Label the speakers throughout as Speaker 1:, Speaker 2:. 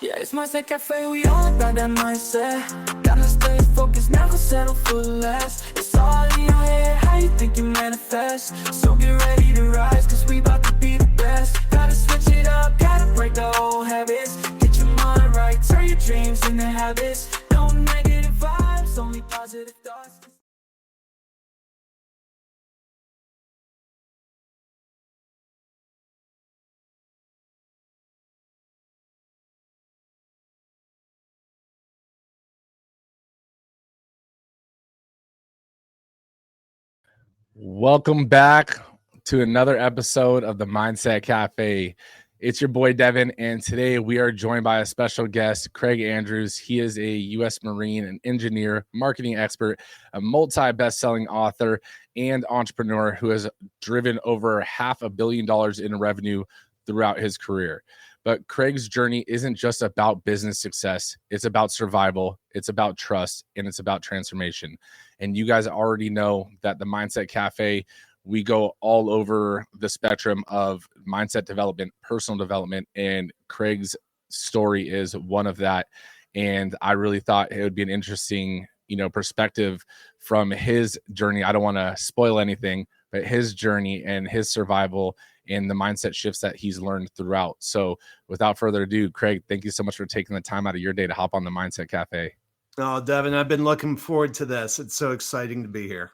Speaker 1: Yeah, it's mindset cafe, we all about that mindset. Gotta stay focused, never settle for less. It's all in your head, how you think you manifest. So get ready to rise, cause we about to be the best. Gotta switch it up, gotta break the old habits. Get your mind right, turn your dreams into habits. No negative vibes, only positive thoughts.
Speaker 2: Welcome back to another episode of the Mindset Cafe. It's your boy Devin, and today we are joined by a special guest, Craig Andrews. He is a U.S. Marine, an engineer, marketing expert, a multi-best-selling author, and entrepreneur who has driven over $500 million in revenue throughout his career. But Craig's journey isn't just about business success. It's about survival. It's about trust, and it's about transformation. And you guys already know that the Mindset Cafe, we go all over the spectrum of mindset development, personal development, and Craig's story is one of that. And I really thought it would be an interesting, perspective from his journey. I don't want to spoil anything, but his journey and his survival and the mindset shifts that he's learned throughout. So without further ado, Craig, thank you so much for taking the time out of your day to hop on the Mindset Cafe.
Speaker 3: Oh, Devin, I've been looking forward to this. It's so exciting to be here.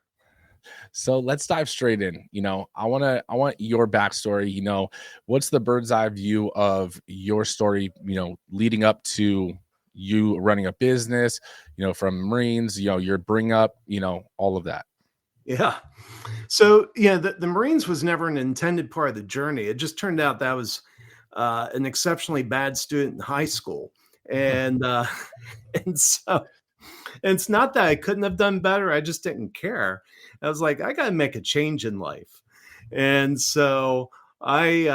Speaker 2: So let's dive straight in. I want your backstory. What's the bird's eye view of your story, leading up to you running a business, from Marines, your bring up, all of that.
Speaker 3: Yeah. So, the Marines was never an intended part of the journey. It just turned out that I was an exceptionally bad student in high school. And so it's not that I couldn't have done better. I just didn't care. I was like, I got to make a change in life. And so I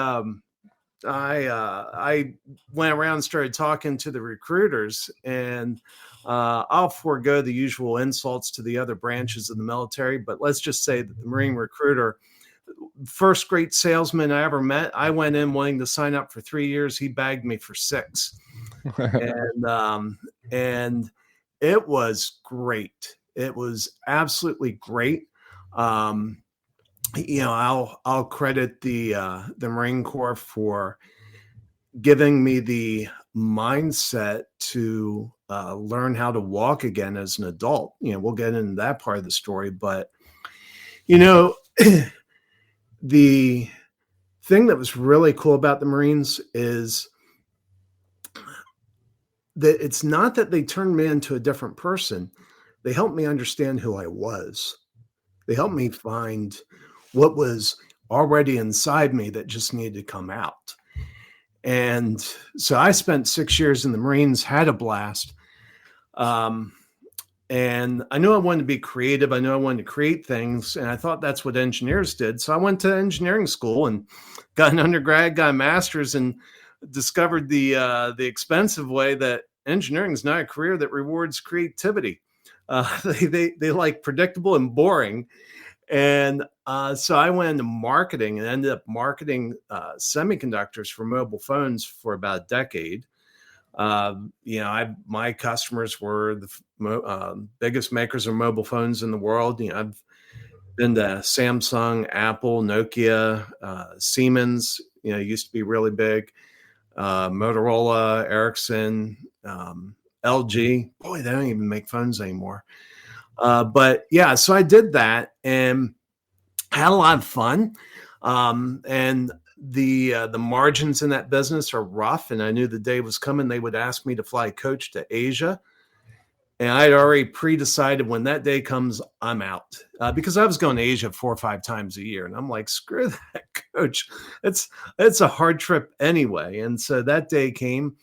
Speaker 3: went around and started talking to the recruiters, and I'll forego the usual insults to the other branches of the military, but let's just say that the Marine recruiter, first great salesman I ever met, I went in wanting to sign up for 3 years. He bagged me for 6. And it was great. It was absolutely great. I'll credit the Marine Corps for giving me the mindset to learn how to walk again as an adult. We'll get into that part of the story, but the thing that was really cool about the Marines is that it's not that they turned me into a different person. They helped me understand who I was. They helped me find what was already inside me that just needed to come out. And so I spent 6 years in the Marines, had a blast. And I knew I wanted to be creative. I knew I wanted to create things. And I thought that's what engineers did. So I went to engineering school and got an undergrad, got a master's, and discovered the expensive way that engineering is not a career that rewards creativity. They like predictable and boring. And so I went into marketing and ended up marketing semiconductors for mobile phones for about a decade. My customers were the biggest makers of mobile phones in the world. I've been to Samsung, Apple, Nokia, Siemens, used to be really big. Motorola, Ericsson, LG. Boy, they don't even make phones anymore. But yeah, so I did that and had a lot of fun. And the margins in that business are rough. And I knew the day was coming. They would ask me to fly coach to Asia. And I'd already pre-decided when that day comes, I'm out because I was going to Asia 4 or 5 times a year. And I'm like, screw that, coach. It's a hard trip anyway. And so that day came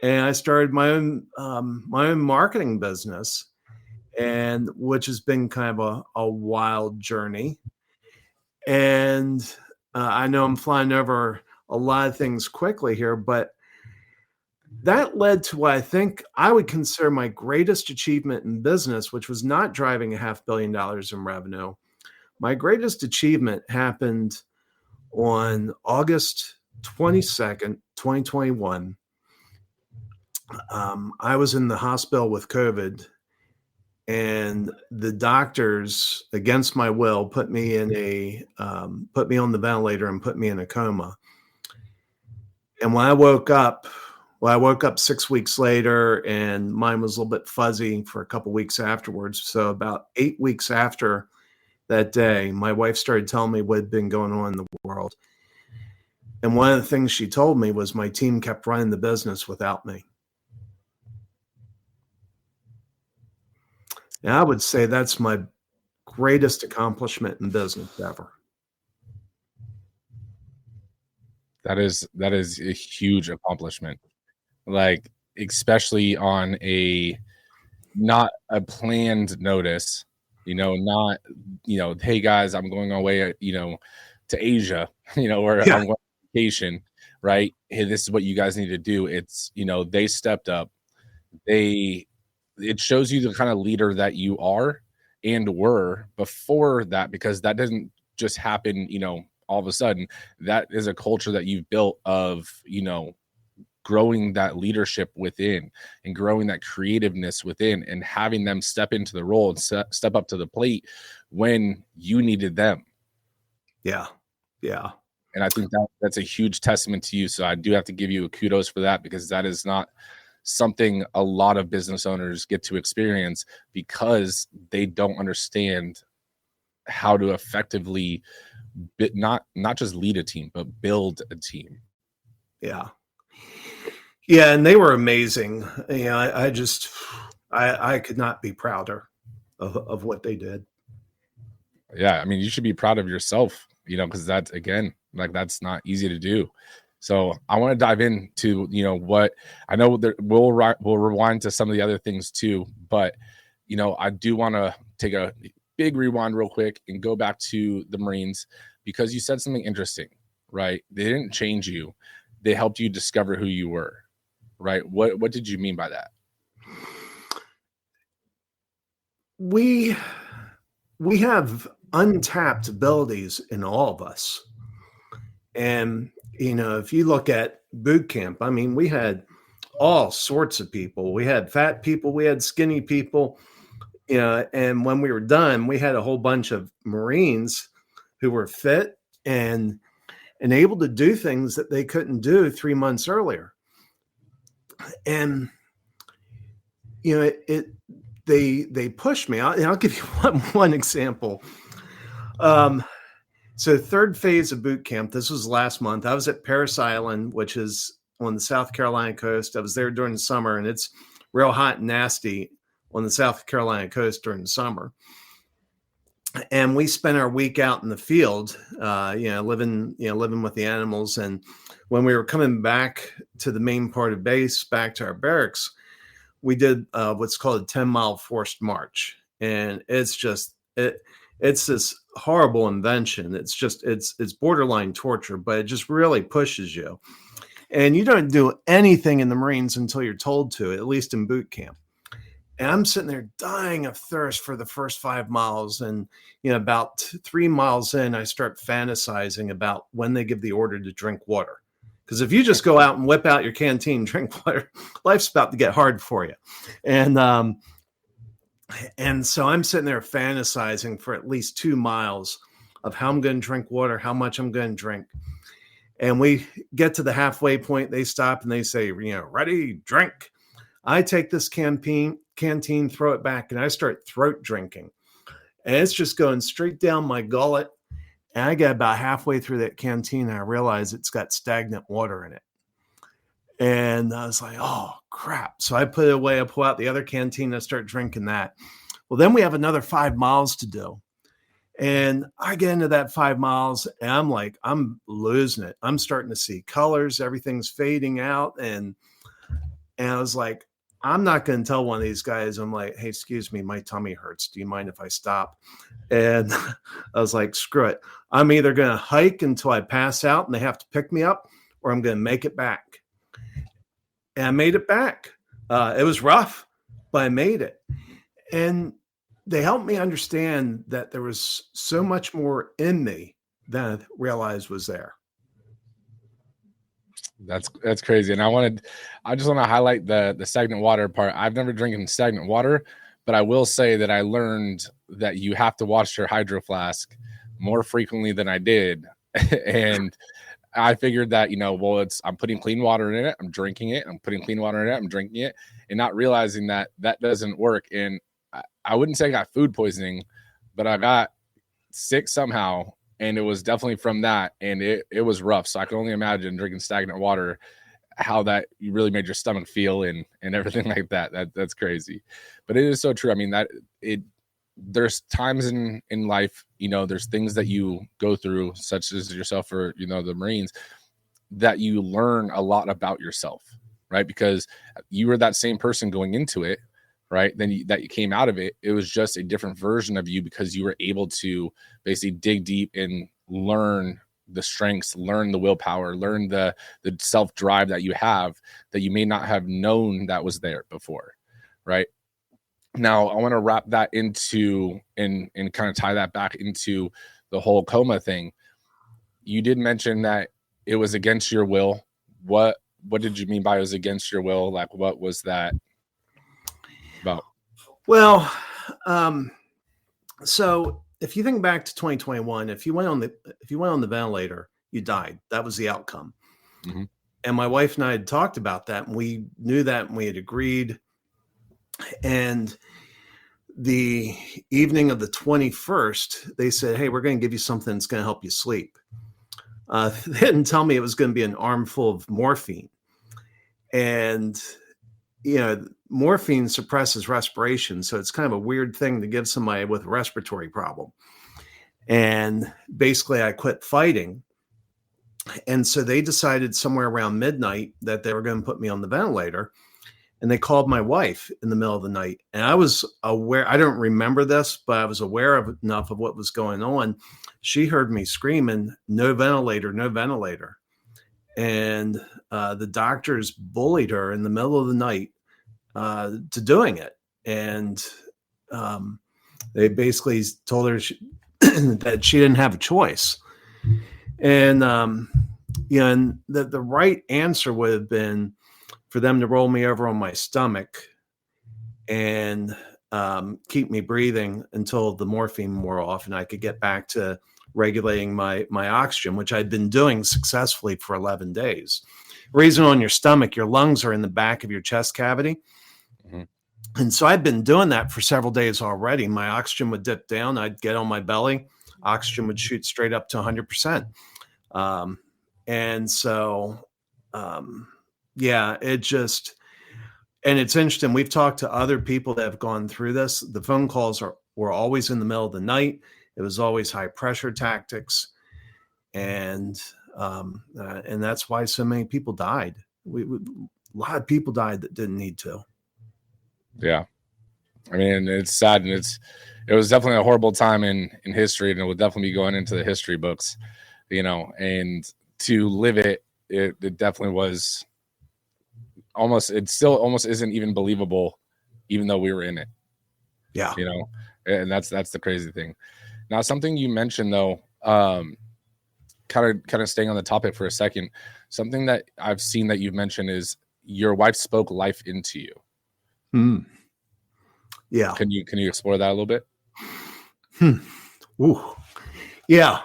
Speaker 3: and I started my own marketing business, and which has been kind of a wild journey. And I know I'm flying over a lot of things quickly here, but that led to what I think I would consider my greatest achievement in business, which was not driving $500 million in revenue. My greatest achievement happened on August 22nd, 2021. I was in the hospital with COVID, and the doctors, against my will, put me on the ventilator and put me in a coma. And when I woke up, I woke up 6 weeks later, and mine was a little bit fuzzy for a couple weeks afterwards. So about 8 weeks after that day, my wife started telling me what had been going on in the world. And one of the things she told me was my team kept running the business without me. And I would say that's my greatest accomplishment in business ever.
Speaker 2: That is a huge accomplishment. Like, especially on not a planned notice, not, hey guys, I'm going away, to Asia, or
Speaker 3: Yeah.
Speaker 2: I'm going on vacation, right? Hey, this is what you guys need to do. It's, they stepped up. It shows you the kind of leader that you are and were before that, because that doesn't just happen, all of a sudden. That is a culture that you've built of, growing that leadership within and growing that creativeness within, and having them step into the role and step up to the plate when you needed them.
Speaker 3: Yeah. Yeah.
Speaker 2: And I think that's a huge testament to you. So I do have to give you a kudos for that, because that is not something a lot of business owners get to experience, because they don't understand how to effectively not just lead a team, but build a team.
Speaker 3: Yeah. Yeah. And they were amazing. I could not be prouder of what they did.
Speaker 2: Yeah. I mean, you should be proud of yourself, because that's, again, like, that's not easy to do. So I want to dive into, what I know that we'll rewind to some of the other things too, but, I do want to take a big rewind real quick and go back to the Marines, because you said something interesting, right? They didn't change you. They helped you discover who you were, right? What did you mean by that?
Speaker 3: We have untapped abilities in all of us. And, if you look at boot camp, I mean, we had all sorts of people. We had fat people, we had skinny people, and when we were done, we had a whole bunch of Marines who were fit and able to do things that they couldn't do 3 months earlier. And, they pushed me. I'll give you one example. So third phase of boot camp, this was last month. I was at Parris Island, which is on the South Carolina coast. I was there during the summer, and it's real hot and nasty on the South Carolina coast during the summer. And we spent our week out in the field, living with the animals. And when we were coming back to the main part of base, back to our barracks, we did what's called a 10-mile forced march. And it's this horrible invention. It's borderline torture, but it just really pushes you. And you don't do anything in the Marines until you're told to, at least in boot camp. And I'm sitting there dying of thirst for the first 5 miles. And, about 3 miles in, I start fantasizing about when they give the order to drink water. Because if you just go out and whip out your canteen, drink water, life's about to get hard for you. And so I'm sitting there fantasizing for at least 2 miles of how I'm going to drink water, how much I'm going to drink. And we get to the halfway point. They stop and they say, ready, drink. I take this canteen, throw it back, and I start throat drinking. And it's just going straight down my gullet. And I get about halfway through that canteen, and I realize it's got stagnant water in it. And I was like, oh, crap. So I put it away. I pull out the other canteen. I start drinking that. Well, then we have another 5 miles to do. And I get into that 5 miles, and I'm losing it. I'm starting to see colors. Everything's fading out. And I was like, I'm not going to tell one of these guys. I'm like, hey, excuse me, my tummy hurts. Do you mind if I stop? And I was like, screw it. I'm either going to hike until I pass out and they have to pick me up, or I'm going to make it back. And I made it back. It was rough, but I made it. And they helped me understand that there was so much more in me than I realized was there.
Speaker 2: That's crazy. And I just want to highlight the stagnant water part. I've never drinking stagnant water, but I will say that I learned that you have to wash your hydro flask more frequently than I did. And I figured that, well, I'm putting clean water in it, I'm drinking it, I'm putting clean water in it, I'm drinking it, and not realizing that doesn't work. And I wouldn't say I got food poisoning, but I got sick somehow. And it was definitely from that. And it was rough. So I can only imagine drinking stagnant water, how that you really made your stomach feel and everything like that. That's crazy. But it is so true. I mean, there's times in life, there's things that you go through, such as yourself or, the Marines, that you learn a lot about yourself, right? Because you were that same person going into it, right? Then that you came out of it, it was just a different version of you because you were able to basically dig deep and learn the strengths, learn the willpower, learn the self-drive that you have that you may not have known that was there before, right? Now, I want to wrap that into and kind of tie that back into the whole coma thing. You did mention that it was against your will. What did you mean by it was against your will? Like, what was that about?
Speaker 3: Well, so if you think back to 2021, if you went on the ventilator, you died. That was the outcome.
Speaker 2: Mm-hmm.
Speaker 3: And my wife and I had talked about that, and we knew that, and we had agreed. And the evening of the 21st, they said, "Hey, we're going to give you something that's going to help you sleep." They didn't tell me it was going to be an armful of morphine. And, morphine suppresses respiration. So it's kind of a weird thing to give somebody with a respiratory problem. And basically, I quit fighting. And so they decided somewhere around midnight that they were going to put me on the ventilator. And they called my wife in the middle of the night. And I was aware, I don't remember this, but I was aware of enough of what was going on. She heard me screaming, "No ventilator, no ventilator." And the doctors bullied her in the middle of the night to doing it. And they basically told her that she didn't have a choice. And, and the right answer would have been for them to roll me over on my stomach and keep me breathing until the morphine wore off and I could get back to regulating my oxygen, which I'd been doing successfully for 11 days. Raising on your stomach, your lungs are in the back of your chest cavity. Mm-hmm. And so I'd been doing that for several days already. My oxygen would dip down. I'd get on my belly. Oxygen would shoot straight up to 100%. And so, it just, and it's interesting. We've talked to other people that have gone through this. The phone calls were always in the middle of the night. It was always high pressure tactics. And that's why so many people died. A lot of people died that didn't need to.
Speaker 2: Yeah. I mean, it's sad, and it was definitely a horrible time in history, and it will definitely be going into the history books, and to live it definitely was it still almost isn't even believable, even though we were in it.
Speaker 3: Yeah.
Speaker 2: And that's the crazy thing. Now, something you mentioned though, kind of staying on the topic for a second, something that I've seen that you've mentioned is your wife spoke life into you.
Speaker 3: Yeah.
Speaker 2: Can you explore that a little bit?
Speaker 3: Ooh. Yeah.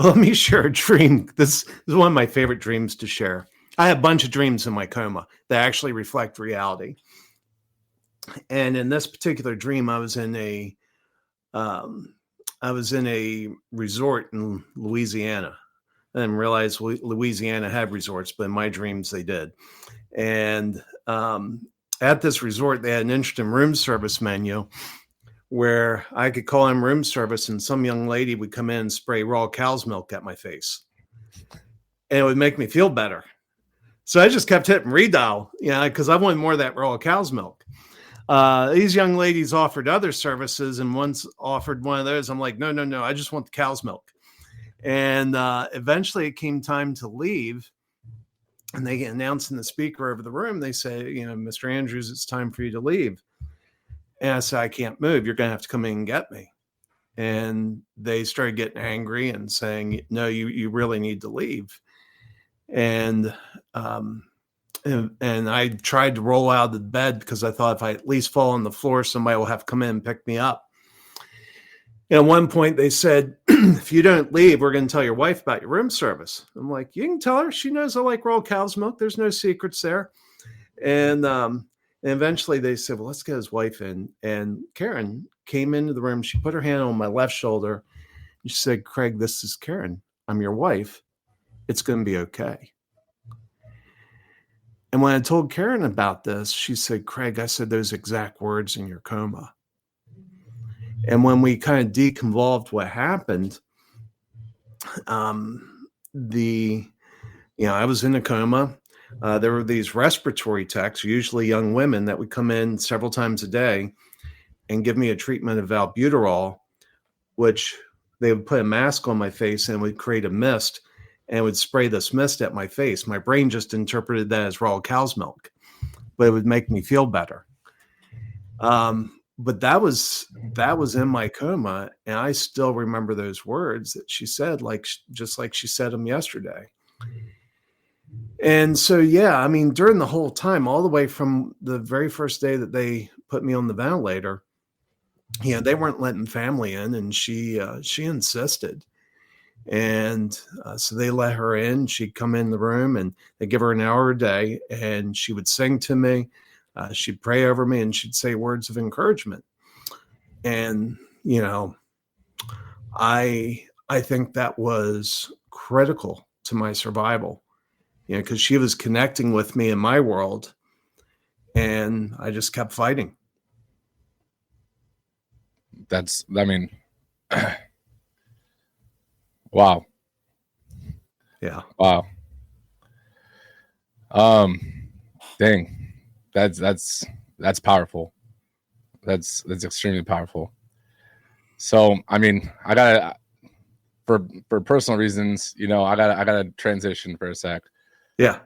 Speaker 3: Let me share a dream. This is one of my favorite dreams to share. I have a bunch of dreams in my coma that actually reflect reality. And in this particular dream, I was in a resort in Louisiana. I didn't realize Louisiana had resorts, but in my dreams they did. And at this resort, they had an interesting room service menu where I could call in room service and some young lady would come in and spray raw cow's milk at my face. And it would make me feel better. So I just kept hitting redial, because I wanted more of that raw cow's milk. These young ladies offered other services, and once offered one of those. I'm like, no, I just want the cow's milk. And eventually it came time to leave. And they announced in the speaker over the room, they say, "Mr. Andrews, it's time for you to leave." And I said, "I can't move. You're going to have to come in and get me." and they started getting angry and saying, no, you really need to leave. And I tried to roll out of the bed because I thought if I at least fall on the floor, somebody will have to come in and pick me up. And at one point they said, if you don't leave, we're going to tell your wife about your room service. I'm like, you can tell her. She knows I like raw cow's milk. There's no secrets there. And eventually they said, well, let's get his wife in. And Karen came into the room. She put her hand on my left shoulder. And she said, Craig, this is Karen. I'm your wife. It's going to be okay. And when I told Karen about this, she said, Craig, I said those exact words in your coma. And when we kind of deconvolved what happened, I was in a coma. There were these respiratory techs, usually young women, that would come in several times a day and give me a treatment of albuterol, which they would put a mask on my face and would create a mist and would spray this mist at my face. My brain just interpreted that as raw cow's milk, but it would make me feel better. But that was in my coma, and I still remember those words that she said, just like she said them yesterday. And so, yeah, I mean, during the whole time, all the way from the very first day that they put me on the ventilator, they weren't letting family in, and she insisted. And so they let her in. She'd come in the room, and they give her an hour a day, and she would sing to me. She'd pray over me, and she'd say words of encouragement. And, I think that was critical to my survival, because she was connecting with me in my world, and I just kept fighting.
Speaker 2: Wow.
Speaker 3: Yeah.
Speaker 2: Wow. Dang. That's powerful. That's extremely powerful. So, I mean, I gotta, for personal reasons, I gotta transition for a sec.
Speaker 3: Yeah.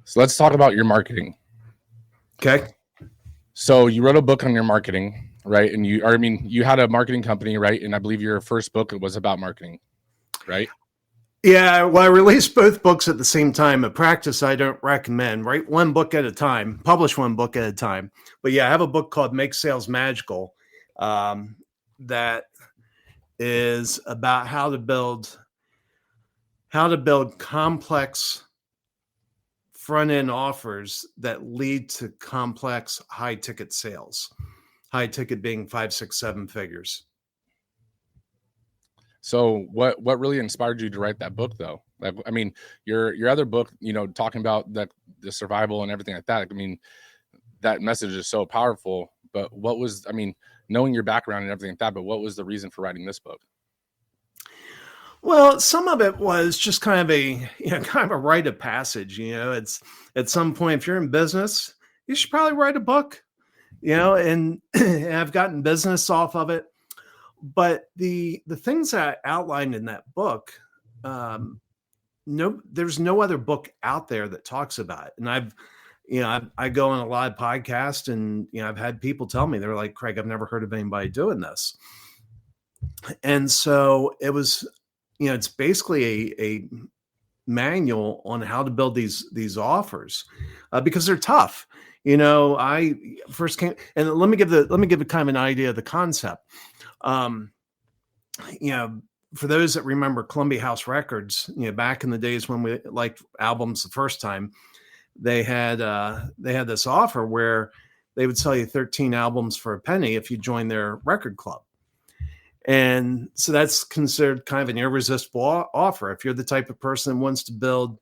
Speaker 2: So let's talk about your marketing.
Speaker 3: Okay.
Speaker 2: So you wrote a book on your marketing, right? And you had a marketing company, right? And I believe your first book was about marketing, right?
Speaker 3: Yeah, well, I released both books at the same time, a practice I don't recommend. Write one book at a time, publish one book at a time. But yeah, I have a book called Make Sales Magical that is about how to build complex front-end offers that lead to complex high-ticket sales. High ticket being 5, 6, 7 figures.
Speaker 2: So what really inspired you to write that book, though? Like, I mean, your other book, talking about the survival and everything like that. I mean, that message is so powerful. But what was, knowing your background and everything like that, but what was the reason for writing this book?
Speaker 3: Well, some of it was just kind of a rite of passage. It's at some point, if you're in business, you should probably write a book. And I've gotten business off of it. But the things that I outlined in that book, there's no other book out there that talks about it. And I go on a lot of podcasts, and I've had people tell me, they're like, Craig, I've never heard of anybody doing this. And so it was, it's basically a manual on how to build these offers because they're tough. I first came, and let me give a kind of an idea of the concept. For those that remember Columbia House Records, back in the days when we liked albums the first time, they had this offer where they would sell you 13 albums for a penny if you joined their record club. And so that's considered kind of an irresistible offer. If you're the type of person that wants to build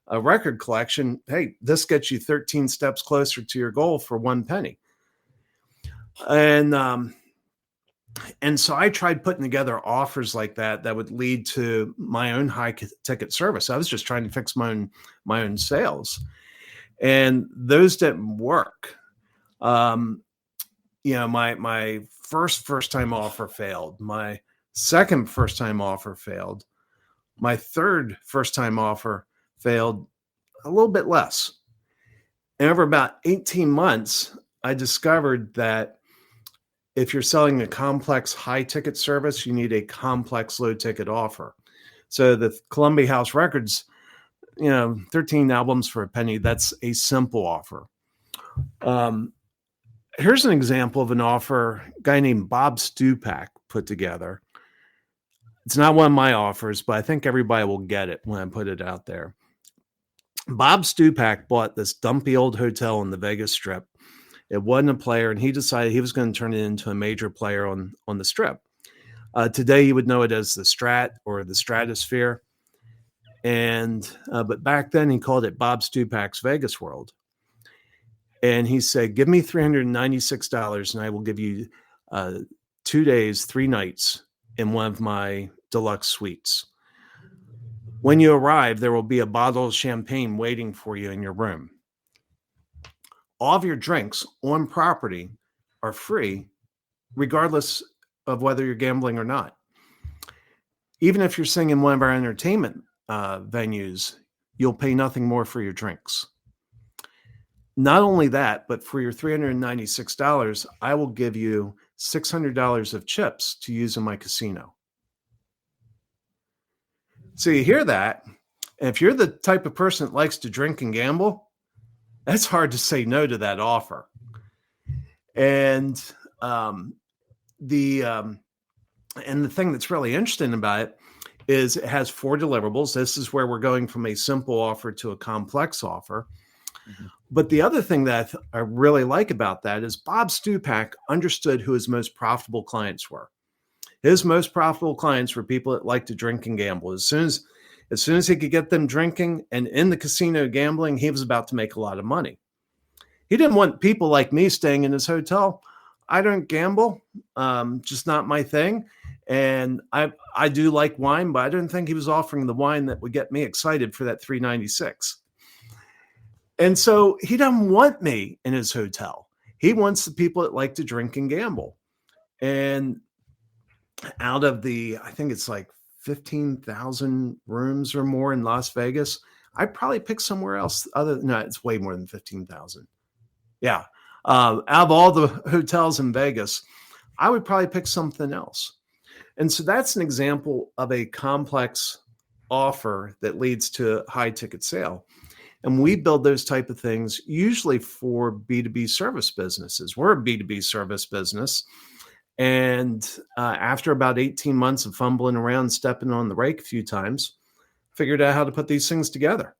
Speaker 3: a record collection, hey, this gets you 13 steps closer to your goal for 1 penny. And And so I tried putting together offers like that would lead to my own high ticket service. I was just trying to fix my own sales, and those didn't work. Um, my first time offer failed. My second first time offer failed. My third first time offer failed a little bit less. And over about 18 months, I discovered that if you're selling a complex high ticket service, you need a complex low ticket offer. So the Columbia House Records, 13 albums for a penny, that's a simple offer. Here's an example of an offer a guy named Bob Stupak put together. It's not one of my offers, but I think everybody will get it when I put it out there. Bob Stupak bought this dumpy old hotel in the Vegas Strip. It wasn't a player, and he decided he was going to turn it into a major player on the Strip. Today, you would know it as the Strat or the Stratosphere. But back then, he called it Bob Stupak's Vegas World. And he said, give me $396, and I will give you 2 days, 3 nights in one of my deluxe suites. When you arrive, there will be a bottle of champagne waiting for you in your room. All of your drinks on property are free, regardless of whether you're gambling or not. Even if you're singing one of our entertainment venues, you'll pay nothing more for your drinks. Not only that, but for your $396, I will give you $600 of chips to use in my casino. So you hear that, and if you're the type of person that likes to drink and gamble, that's hard to say no to that offer. And the thing that's really interesting about it is it has 4 deliverables. This is where we're going from a simple offer to a complex offer. Mm-hmm. But the other thing that I really like about that is Bob Stupak understood who his most profitable clients were. His most profitable clients were people that like to drink and gamble. As soon as he could get them drinking and in the casino gambling, he was about to make a lot of money. He didn't want people like me staying in his hotel. I don't gamble, just not my thing. And I do like wine, but I didn't think he was offering the wine that would get me excited for that $396. And so he doesn't want me in his hotel. He wants the people that like to drink and gamble. And out of I think it's like 15,000 rooms or more in Las Vegas, I'd probably pick somewhere else. It's way more than 15,000. Yeah. Out of all the hotels in Vegas, I would probably pick something else. And so that's an example of a complex offer that leads to a high ticket sale. And we build those type of things usually for B2B service businesses. We're a B2B service business. And after about 18 months of fumbling around, stepping on the rake a few times, figured out how to put these things together.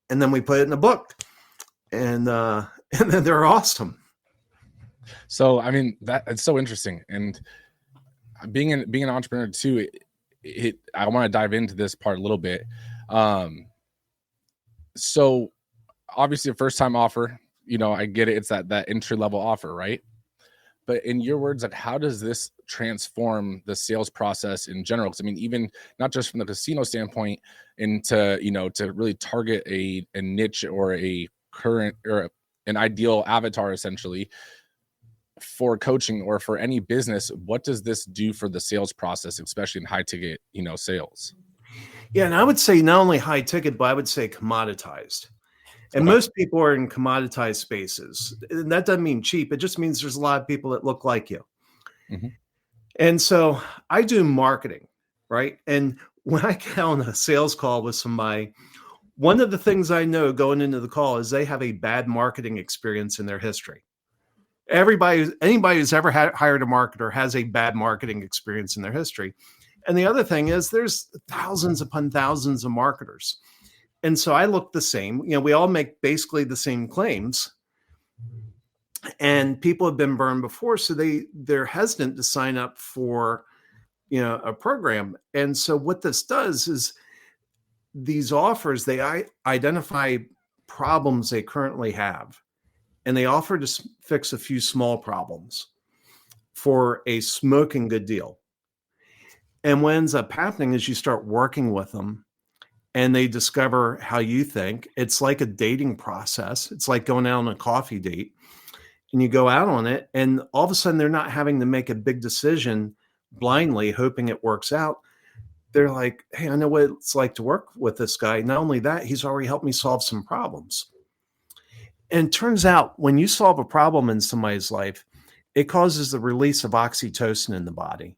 Speaker 3: And then we put it in a book. And then they're awesome.
Speaker 2: So, I mean, it's so interesting. And being an entrepreneur too, I want to dive into this part a little bit. So obviously a first time offer, I get it. It's that entry level offer, right? But in your words, like, how does this transform the sales process in general? Because I mean, even not just from the casino standpoint, into to really target a niche or a current or an ideal avatar, essentially, for coaching or for any business. What does this do for the sales process, especially in high ticket, sales?
Speaker 3: Yeah, and I would say not only high ticket, but I would say commoditized. And most people are in commoditized spaces. And that doesn't mean cheap. It just means there's a lot of people that look like you. Mm-hmm. And so I do marketing, right? And when I get on a sales call with somebody, one of the things I know going into the call is they have a bad marketing experience in their history. Anybody who's ever hired a marketer has a bad marketing experience in their history. And the other thing is there's thousands upon thousands of marketers. And so I look the same. We all make basically the same claims. And people have been burned before, so they're hesitant to sign up for, a program. And so what this does is these offers, they identify problems they currently have, and they offer to fix a few small problems. for a smoking good deal. And what ends up happening is you start working with them and they discover how you think. It's like a dating process. It's like going out on a coffee date, and you go out on it, and all of a sudden they're not having to make a big decision blindly, hoping it works out. They're like, hey, I know what it's like to work with this guy. Not only that, he's already helped me solve some problems. And it turns out when you solve a problem in somebody's life, it causes the release of oxytocin in the body.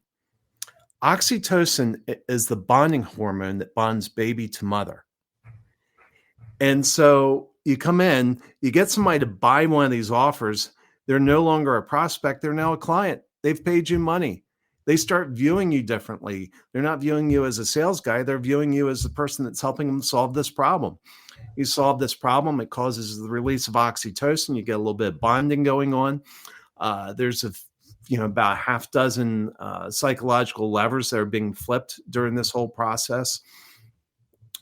Speaker 3: Oxytocin is the bonding hormone that bonds baby to mother. And so you come in, you get somebody to buy one of these offers. They're no longer a prospect. They're now a client. They've paid you money. They start viewing you differently. They're not viewing you as a sales guy. They're viewing you as the person that's helping them solve this problem. You solve this problem, it causes the release of oxytocin. You get a little bit of bonding going on. There's about a half dozen psychological levers that are being flipped during this whole process.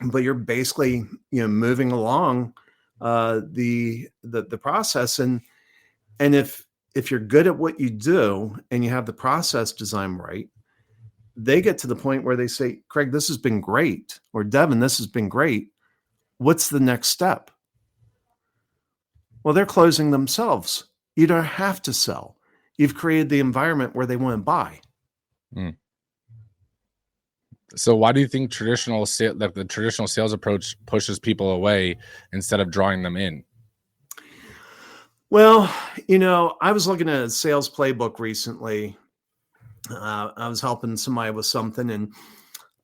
Speaker 3: But you're basically, moving along the process. And if you're good at what you do and you have the process designed right, they get to the point where they say, Craig, this has been great. Or Devin, this has been great. What's the next step? Well, they're closing themselves. You don't have to sell. You've created the environment where they want to buy.
Speaker 2: Mm. So why do you think the traditional sales approach pushes people away instead of drawing them in?
Speaker 3: Well, I was looking at a sales playbook recently. I was helping somebody with something and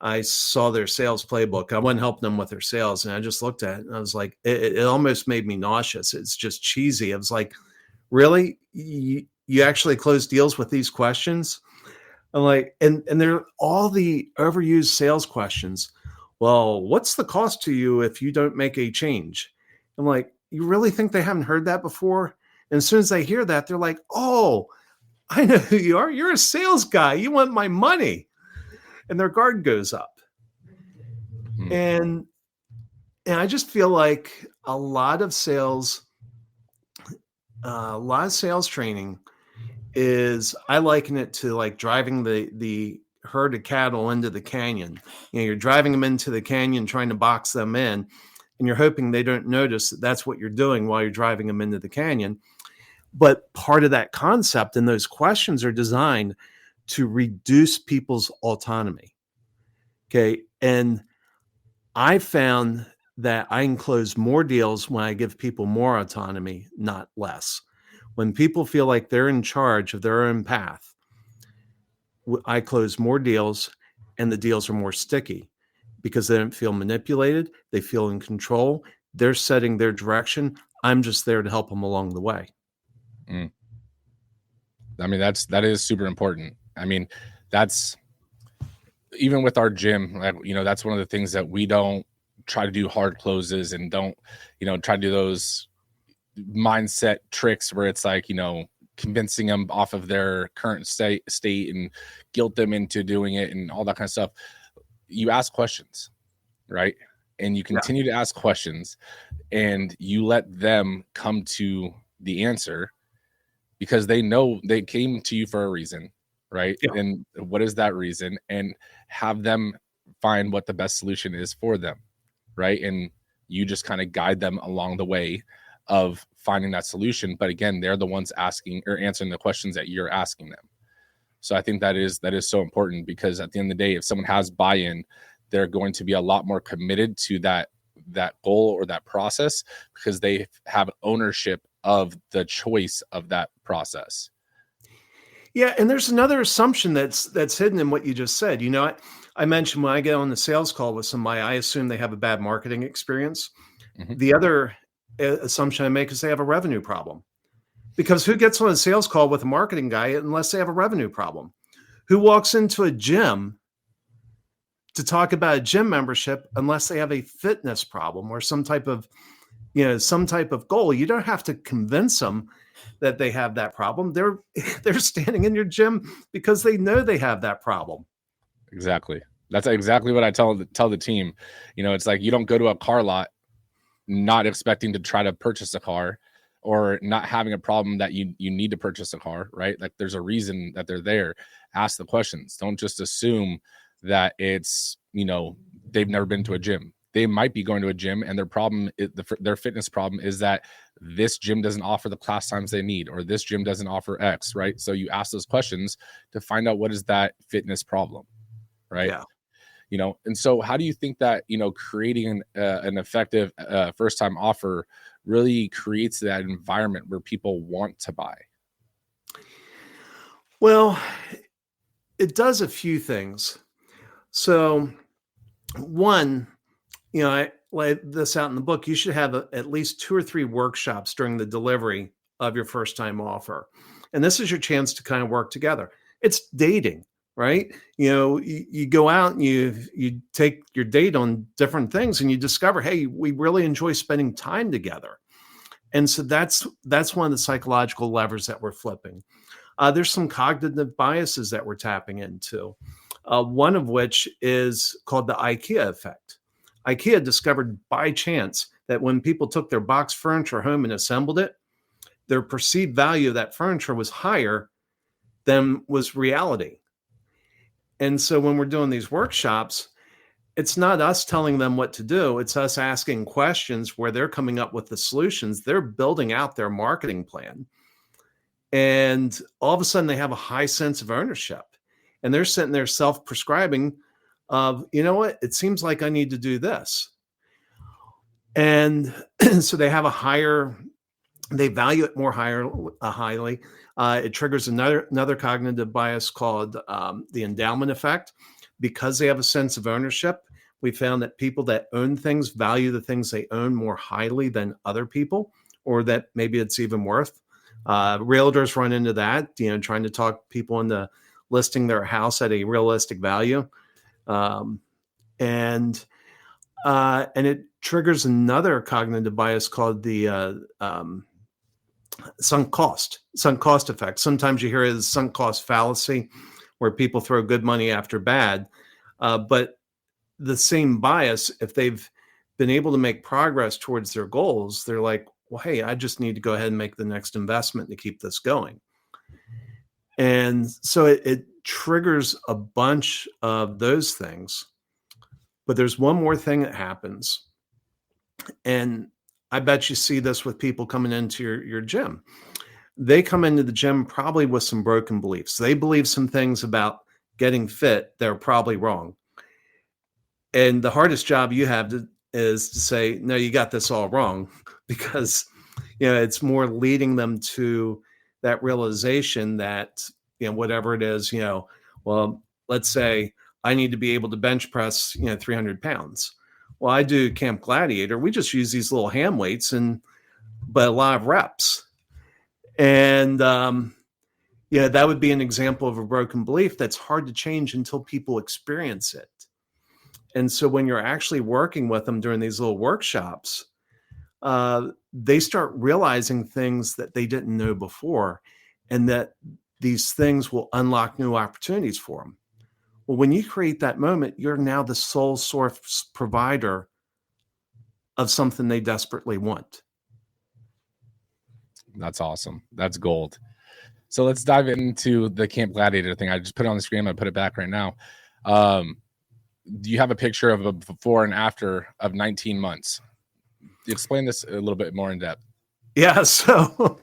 Speaker 3: I saw their sales playbook. I wasn't helping them with their sales. And I just looked at it and I was like, it almost made me nauseous. It's just cheesy. I was like, really? You actually close deals with these questions? I'm like, and they're all the overused sales questions. Well, what's the cost to you if you don't make a change? I'm like, you really think they haven't heard that before? And as soon as they hear that, they're like, oh, I know who you are. You're a sales guy. You want my money. And their guard goes up. And I just feel like a lot of sales training is, I liken it to like driving the herd of cattle into the canyon. You're driving them into the canyon, trying to box them in, and you're hoping they don't notice that that's what you're doing while you're driving them into the canyon. But part of that concept and those questions are designed to reduce people's autonomy. Okay. And I found that I can close more deals when I give people more autonomy, not less. When people feel like they're in charge of their own path, I close more deals and the deals are more sticky because they don't feel manipulated. They feel in control. They're setting their direction. I'm just there to help them along the way.
Speaker 2: I mean, that is super important. I mean, that's even with our gym, that's one of the things that we don't try to do hard closes and don't, try to do those mindset tricks where it's like, convincing them off of their current state and guilt them into doing it and all that kind of stuff. You ask questions, right? And you continue to ask questions and you let them come to the answer because they know they came to you for a reason, right? Yeah. And what is that reason? And have them find what the best solution is for them, right? And you just kind of guide them along the way of finding that solution. But again, they're the ones asking or answering the questions that you're asking them. So I think that is so important because at the end of the day, if someone has buy-in, they're going to be a lot more committed to that goal or that process because they have ownership of the choice of that process.
Speaker 3: Yeah. And there's another assumption that's hidden in what you just said. I mentioned when I get on the sales call with somebody, I assume they have a bad marketing experience. Mm-hmm. The other assumption I make is they have a revenue problem. Because who gets on a sales call with a marketing guy unless they have a revenue problem? Who walks into a gym to talk about a gym membership unless they have a fitness problem or some type of goal? You don't have to convince them that they have that problem. They're standing in your gym because they know they have that problem.
Speaker 2: Exactly. That's exactly what I tell the team. It's like you don't go to a car lot not expecting to try to purchase a car. or not having a problem that you need to purchase a car, right? Like there's a reason that they're there. Ask the questions. Don't just assume that it's, they've never been to a gym. They might be going to a gym and their fitness problem is that this gym doesn't offer the class times they need, or this gym doesn't offer X, right? So you ask those questions to find out what is that fitness problem, right?
Speaker 3: Yeah.
Speaker 2: And so how do you think that, creating an effective first-time offer really creates that environment where people want to buy?
Speaker 3: Well, it does a few things. So one, I laid this out in the book. You should have at least 2 or 3 workshops during the delivery of your first time offer. And this is your chance to kind of work together. It's dating, right? You go out and you take your date on different things and you discover, hey, we really enjoy spending time together. And so that's one of the psychological levers that we're flipping. There's some cognitive biases that we're tapping into. One of which is called the IKEA effect. IKEA discovered by chance that when people took their box furniture home and assembled it, their perceived value of that furniture was higher than was reality. And so when we're doing these workshops, it's not us telling them what to do. It's us asking questions where they're coming up with the solutions. They're building out their marketing plan. And all of a sudden they have a high sense of ownership. And they're sitting there self-prescribing of, you know what, it seems like I need to do this. And so they have they value it more highly. It triggers another cognitive bias called the endowment effect. Because they have a sense of ownership, we found that people that own things value the things they own more highly than other people, or that maybe it's even worth. Realtors run into that, trying to talk people into listing their house at a realistic value. And it triggers another cognitive bias called the sunk cost effect. Sometimes you hear it as sunk cost fallacy, where people throw good money after bad. But the same bias, if they've been able to make progress towards their goals, they're like, well, hey, I just need to go ahead and make the next investment to keep this going. And so it triggers a bunch of those things. But there's one more thing that happens. And I bet you see this with people coming into your gym. They come into the gym probably with some broken beliefs. They believe some things about getting fit that are probably wrong. And the hardest job you have is to say, no, you got this all wrong, because it's more leading them to that realization that, whatever it is, well, let's say I need to be able to bench press, 300 pounds. Well, I do Camp Gladiator. We just use these little ham weights but a lot of reps. And, that would be an example of a broken belief that's hard to change until people experience it. And so when you're actually working with them during these little workshops, they start realizing things that they didn't know before, and that these things will unlock new opportunities for them. Well, when you create that moment, you're now the sole source provider of something they desperately want.
Speaker 2: That's awesome. That's gold. So let's dive into the Camp Gladiator thing. I just put it on the screen. I'm going to put it back right now. Do you have a picture of a before and after of 19 months? Explain this a little bit more in depth.
Speaker 3: Yeah. So,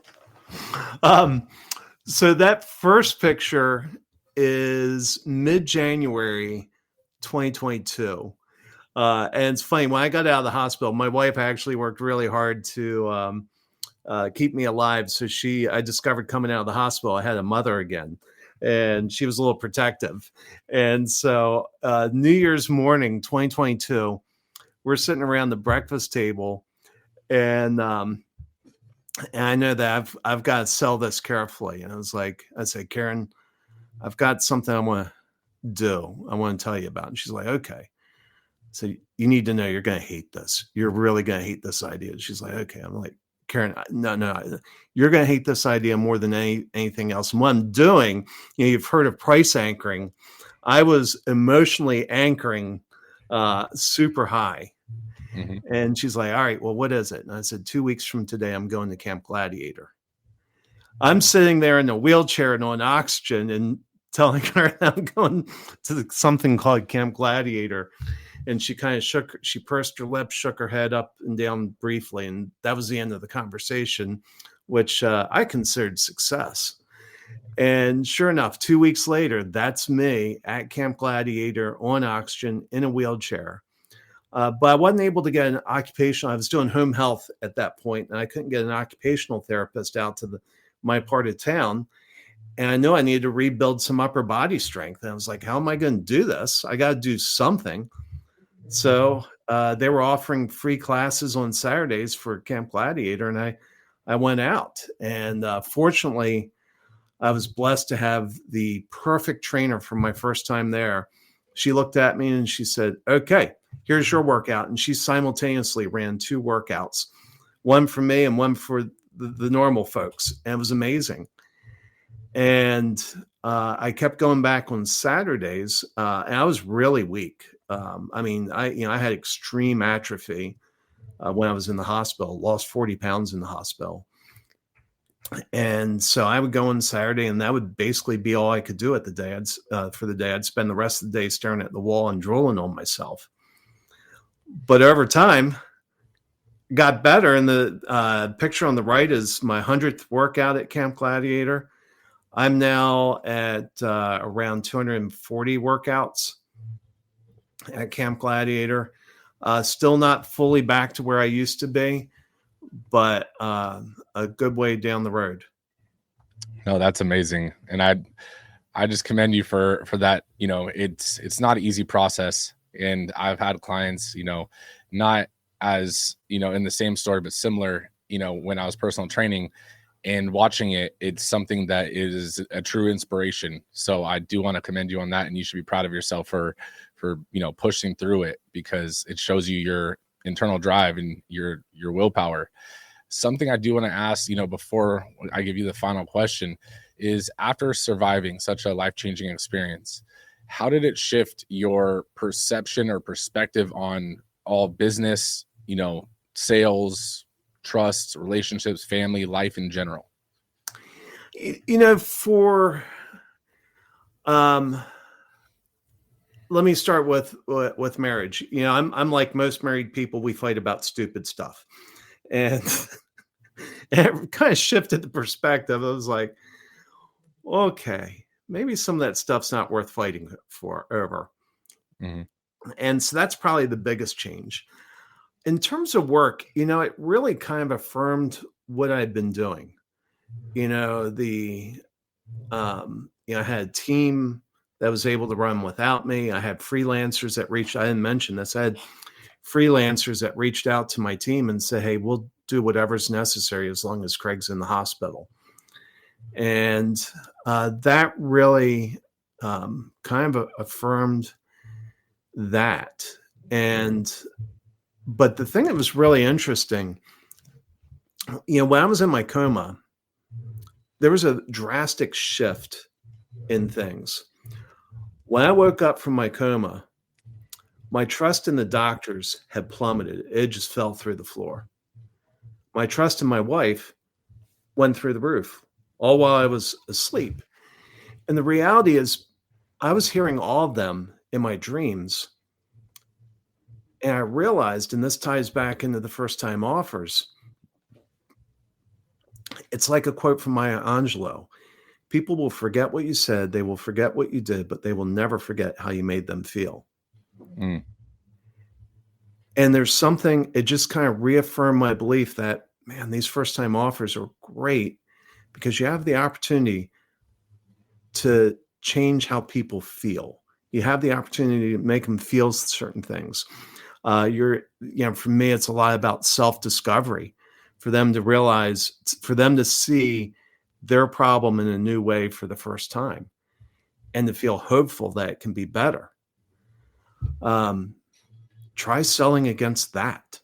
Speaker 3: so that first picture is mid-January 2022. And it's funny, when I got out of the hospital, my wife actually worked really hard to keep me alive. So I discovered coming out of the hospital, I had a mother again, and she was a little protective. And so New Year's morning, 2022, we're sitting around the breakfast table, and I know that I've got to sell this carefully. And I said, Karen, I've got something I want to do. I want to tell you about. And she's like, okay. So you need to know you're going to hate this. You're really going to hate this idea. And she's like, okay. I'm like, Karen, no, you're going to hate this idea more than anything else. And what I'm doing, you've heard of price anchoring. I was emotionally anchoring super high. And she's like, all right, well, what is it? And I said, 2 weeks from today, I'm going to Camp Gladiator. I'm sitting there in a wheelchair and on oxygen and telling her that I'm going to something called Camp Gladiator. And she kind of she pursed her lips, shook her head up and down briefly. And that was the end of the conversation, which I considered success. And sure enough, 2 weeks later, that's me at Camp Gladiator on oxygen in a wheelchair. But I wasn't able to get an occupational. I was doing home health at that point, and I couldn't get an occupational therapist out to my part of town. And I knew I needed to rebuild some upper body strength. And I was like, how am I going to do this? I got to do something. So they were offering free classes on Saturdays for Camp Gladiator, and I went out. And fortunately, I was blessed to have the perfect trainer for my first time there. She looked at me and she said, okay, here's your workout. And she simultaneously ran 2 workouts, one for me and one for the normal folks. And it was amazing. And I kept going back on Saturdays, and I was really weak. I had extreme atrophy when I was in the hospital, lost 40 pounds in the hospital. And so I would go on Saturday, and that would basically be all I could do at the day. For the day, I'd spend the rest of the day staring at the wall and drooling on myself. But over time, got better. And the picture on the right is my 100th workout at Camp Gladiator. I'm now at around 240 workouts at Camp Gladiator. Still not fully back to where I used to be, but a good way down the road.
Speaker 2: No, that's amazing. And I just commend you for that. You know, it's not an easy process. And I've had clients, you know, not as, you know, in the same story, but similar, you know, when I was personal training and watching it, it's something that is a true inspiration. So I do want to commend you on that. And you should be proud of yourself for, you know, pushing through it, because it shows you your internal drive and your willpower. Something I do want to ask, you know, before I give you the final question, is after surviving such a life-changing experience, how did it shift your perception or perspective on all business, you know, sales, trust, relationships, family, life in general?
Speaker 3: You know, let me start with marriage. You know, I'm like most married people, we fight about stupid stuff. And it kind of shifted the perspective. I was like, okay, maybe some of that stuff's not worth fighting for over.
Speaker 2: Mm-hmm.
Speaker 3: And so that's probably the biggest change. In terms of work, you know, it really kind of affirmed what I'd been doing. You know, I had a team that was able to run without me. I had freelancers that I didn't mention this. I had freelancers that reached out to my team and said, hey, we'll do whatever's necessary as long as Craig's in the hospital. And that really kind of affirmed that. But the thing that was really interesting, you know, when I was in my coma, there was a drastic shift in things. When I woke up from my coma, my trust in the doctors had plummeted. It just fell through the floor. My trust in my wife went through the roof, all while I was asleep. And the reality is, I was hearing all of them in my dreams. And I realized, and this ties back into the first time offers, it's like a quote from Maya Angelou. People will forget what you said, they will forget what you did, but they will never forget how you made them feel.
Speaker 2: Mm.
Speaker 3: And there's something, it just kind of reaffirmed my belief that, man, these first time offers are great because you have the opportunity to change how people feel. You have the opportunity to make them feel certain things. For me, it's a lot about self-discovery, for them to realize, for them to see their problem in a new way for the first time and to feel hopeful that it can be better. Try selling against that.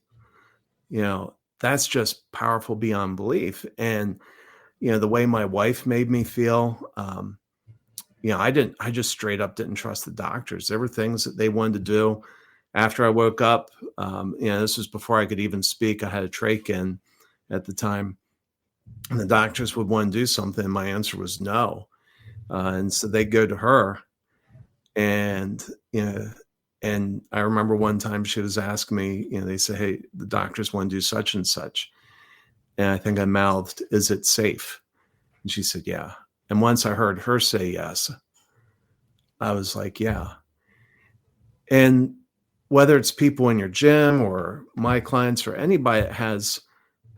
Speaker 3: You know, that's just powerful beyond belief. And, you know, the way my wife made me feel, I just straight up didn't trust the doctors. There were things that they wanted to do after I woke up, this was before I could even speak. I had a trach in at the time, and the doctors would want to do something. My answer was no. And so they go to her, and, and I remember one time she was asking me, they say, hey, the doctors want to do such and such. And I think I mouthed, is it safe? And she said, yeah. And once I heard her say yes, I was like, yeah. And whether it's people in your gym or my clients or anybody that has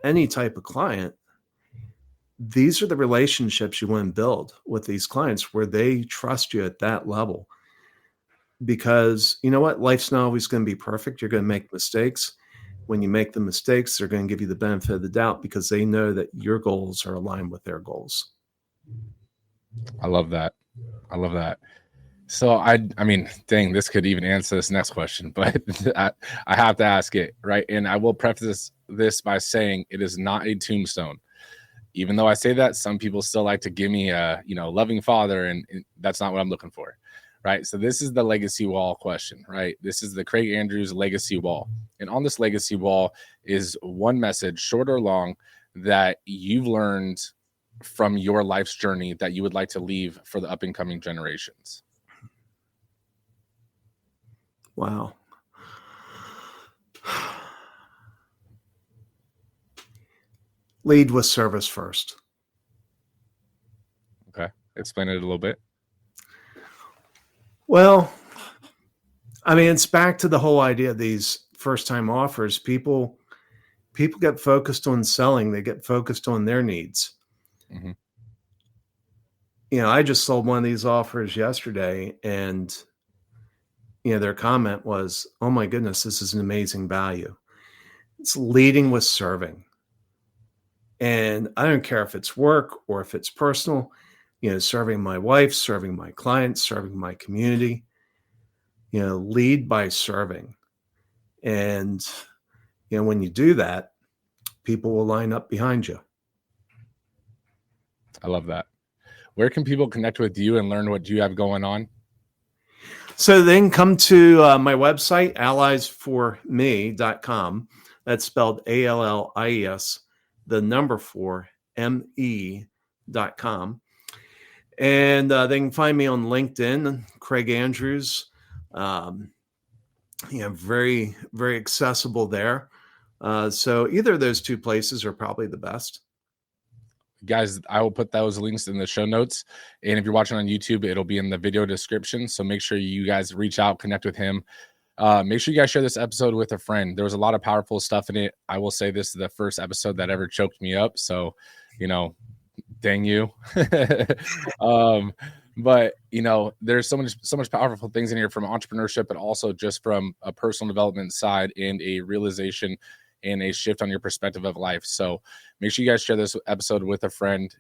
Speaker 3: any type of client, these are the relationships you want to build with these clients where they trust you at that level. Because you know what? Life's not always going to be perfect. You're going to make mistakes. When you make the mistakes, they're going to give you the benefit of the doubt because they know that your goals are aligned with their goals.
Speaker 2: I love that. I love that. So I mean, dang, this could even answer this next question, but I have to ask it, right? And I will preface this by saying it is not a tombstone. Even though I say that, some people still like to give me a, loving father, and that's not what I'm looking for, right? So this is the legacy wall question, right? This is the Craig Andrews legacy wall. And on this legacy wall is one message, short or long, that you've learned from your life's journey that you would like to leave for the up and coming generations.
Speaker 3: Wow. Lead with service first.
Speaker 2: Okay. Explain it a little bit.
Speaker 3: Well, I mean, it's back to the whole idea of these first-time offers. People get focused on selling. They get focused on their needs.
Speaker 2: Mm-hmm.
Speaker 3: I just sold one of these offers yesterday, and their comment was, oh my goodness, this is an amazing value. It's leading with serving. And I don't care if it's work or if it's personal, serving my wife, serving my clients, serving my community, lead by serving. And, when you do that, people will line up behind you.
Speaker 2: I love that. Where can people connect with you and learn what you have going on?
Speaker 3: So they can come to my website, alliesforme.com. That's spelled ALLIES, the number 4, ME.com. And they can find me on LinkedIn, Craig Andrews. Very, very accessible there. So either of those two places are probably the best.
Speaker 2: Guys, I will put those links in the show notes. And if you're watching on YouTube, it'll be in the video description. So make sure you guys reach out, connect with him. Make sure you guys share this episode with a friend. There was a lot of powerful stuff in it. I will say this is the first episode that ever choked me up. So, dang you. But there's so much powerful things in here from entrepreneurship, but also just from a personal development side and a realization and a shift on your perspective of life. So make sure you guys share this episode with a friend,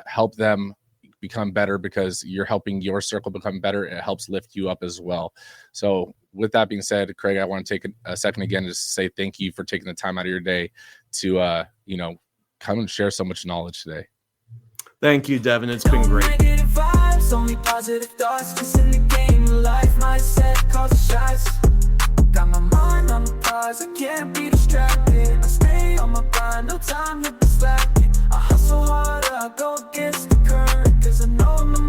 Speaker 2: help them become better, because you're helping your circle become better. It helps lift you up as well. So with that being said, Craig, I want to take a second again to say thank you for taking the time out of your day to, come and share so much knowledge today.
Speaker 3: Thank you, Devin. It's been great.
Speaker 1: Negative vibes, only positive thoughts. Just in the game of life, mindset calls the shots. Got my mind on the prize, I can't be distracted. I stay on my grind, no time to be slacking. I hustle harder, I go against the current, 'cause I know I'm the